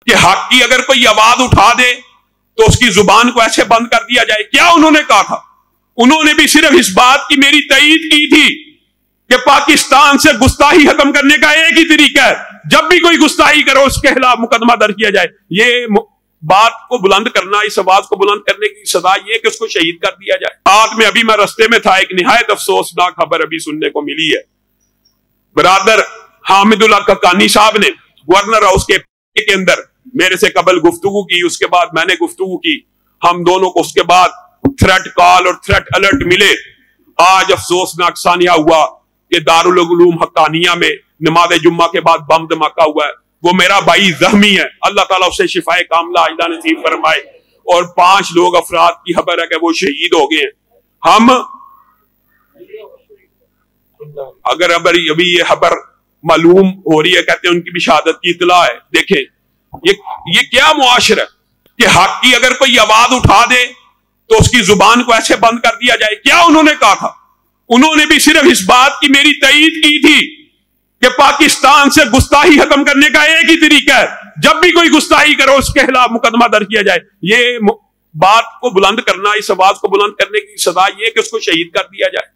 कि हक की अगर कोई आवाज उठा दे तो उसकी जुबान को ऐसे बंद कर दिया जाए। क्या उन्होंने कहा था? उन्होंने भी सिर्फ इस बात की मेरी तईद की थी कि पाकिस्तान से गुस्ताही खत्म करने का एक ही तरीका है, जब भी कोई गुस्ताही करो उसके खिलाफ मुकदमा दर्ज किया जाए। ये बात को बुलंद करना, इस आवाज को बुलंद करने की सदा ये कि उसको शहीद कर दिया जाए। रात में अभी मैं रास्ते में था, एक निहायत अफसोसनाक खबर अभी सुनने को मिली है। बरादर हामिदुल्लाह कक्कानी साहब ने गवर्नर हाउस के अंदर मेरे से कबल गुफ्तगू की, उसके बाद मैंने गुफ्तगू की, हम दोनों को उसके बाद थ्रेट कॉल और थ्रेट अलर्ट मिले। आज अफसोसनाक सानिया हुआ कि दारुल उलूम हक्कानिया में नमाज जुम्मा के बाद बम धमाका हुआ है। वो मेरा भाई जख्मी है, अल्लाह ताला उसे शिफाए कामला आइला नसीब फरमाए। और 5 लोग अफराद की खबर है कि वो शहीद हो गए हैं। हम अगर अभी ये खबर मालूम हो रही है, कहते हैं उनकी भी शहादत की इतला है। देखें ये क्या मुआशरा है कि हक की अगर कोई आवाज उठा दे तो उसकी जुबान को ऐसे बंद कर दिया जाए। क्या उन्होंने कहा था? उन्होंने भी सिर्फ इस बात की मेरी तईद की थी कि पाकिस्तान से गुस्ताही खत्म करने का एक ही तरीका है, जब भी कोई गुस्ताही करो उसके खिलाफ मुकदमा दर्ज किया जाए। ये बात को बुलंद करना, इस आवाज को बुलंद करने की सदा ये कि उसको शहीद कर दिया जाए।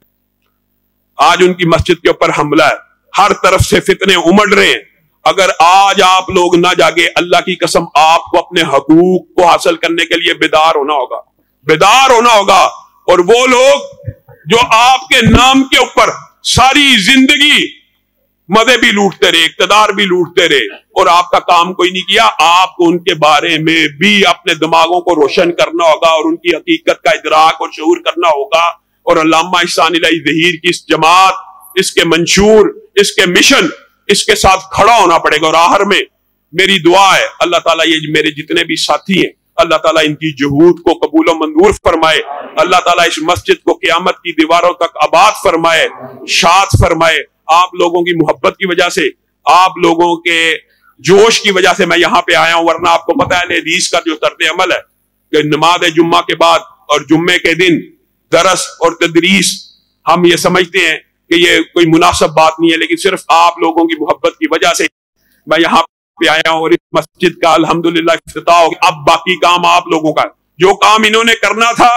आज उनकी मस्जिद के ऊपर हमला है, हर तरफ से फितने उमड़ रहे हैं। अगर आज आप लोग ना जागे, अल्लाह की कसम आपको अपने हकूक को हासिल करने के लिए बेदार होना होगा, बेदार होना होगा। और वो लोग जो आपके नाम के ऊपर सारी जिंदगी मजे भी लूटते रहे, इक्तदार भी लूटते रहे और आपका काम कोई नहीं किया, आपको उनके बारे में भी अपने दिमागों को रोशन करना होगा और उनकी हकीकत का इदराक और शऊर करना होगा। और अल्लामा इहसान इलाही ज़हीर की इस जमात, इसके मंशूर, इसके मिशन, इसके साथ खड़ा होना पड़ेगा। और आखिर में मेरी दुआ है, अल्लाह ताला ये मेरे जितने भी साथी हैं, अल्लाह ताला इनकी जुहूद को कबूल और मंजूर फरमाए। अल्लाह ताला इस मस्जिद को क़यामत की दीवारों तक आबाद फरमाए, शाद फरमाए। आप लोगों की मोहब्बत की वजह से, आप लोगों के जोश की वजह से मैं यहाँ पे आया हूँ, वरना आपको पता है हदीस का जो तर्ज अमल है कि नमाज जुम्मा के बाद और जुम्मे के दिन दरस और तदरीस, हम ये समझते हैं कि ये कोई मुनासिब बात नहीं है, लेकिन सिर्फ आप लोगों की मोहब्बत की वजह से मैं यहाँ पे आया हूँ और इस मस्जिद का अल्हम्दुलिल्लाह इफ्तिताह हो गया। अब बाकी काम आप लोगों का, जो काम इन्होंने करना था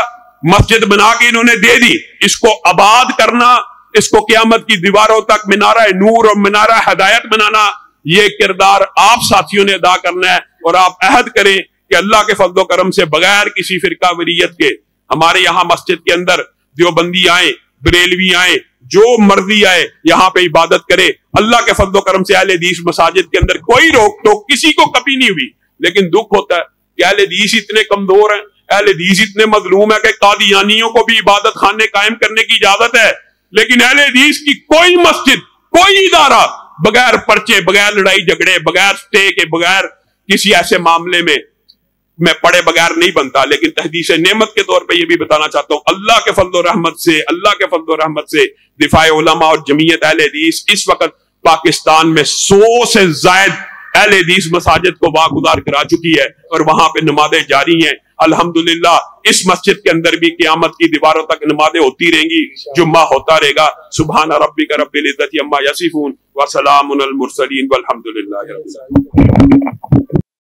मस्जिद बना के इन्होंने दे दी, इसको आबाद करना, इसको क़यामत की दीवारों तक मिनारा नूर और मिनारा हदायत बनाना, ये किरदार आप साथियों ने अदा करना है। और आप अहद करें कि अल्लाह के फज़्ल व करम से बगैर किसी फिरका वरीयत के हमारे यहाँ मस्जिद के अंदर देवबंदी आए, बरेलवी आए, जो मर्जी आए, यहाँ पे इबादत करे। अल्लाह के फज़्ल व करम से अहले हदीस मसाजिद के अंदर कोई रोक टोक किसी को कभी नहीं हुई। लेकिन दुख होता है कि अहले हदीस इतने कमजोर हैं, अहले हदीस इतने मजलूम है कि कादियानियों को भी इबादत खाने कायम करने की इजाजत है, लेकिन अहले हदीस की कोई मस्जिद, कोई इदारा बगैर पर्चे, बगैर लड़ाई झगड़े, बगैर स्टे के, बगैर किसी ऐसे मामले में मैं पढ़े बगैर नहीं बनता। लेकिन तहदीस नेमत के तौर पे ये भी बताना चाहता हूँ, अल्लाह के फज़्ल और रहमत से, अल्लाह के फज़्ल और रहमत से दिफाए उलमा और जमीयत अहले हदीस इस वक्त पाकिस्तान में 100 से ज्यादा अहले हदीस मसाजिद को वागुजार करा चुकी है और वहां पे नमाजें जारी हैं। अल्हम्दुलिल्लाह इस मस्जिद के अंदर भी क़यामत की दीवारों तक नमाजें होती रहेंगी, जुम्मा होता रहेगा। सुभान रब्बिका रब्बिल इज्जति अम्मा यसिफून व सलामुन अल मुरसलीन वल्हम्दुलिल्लाहि रब्बिल आलमीन।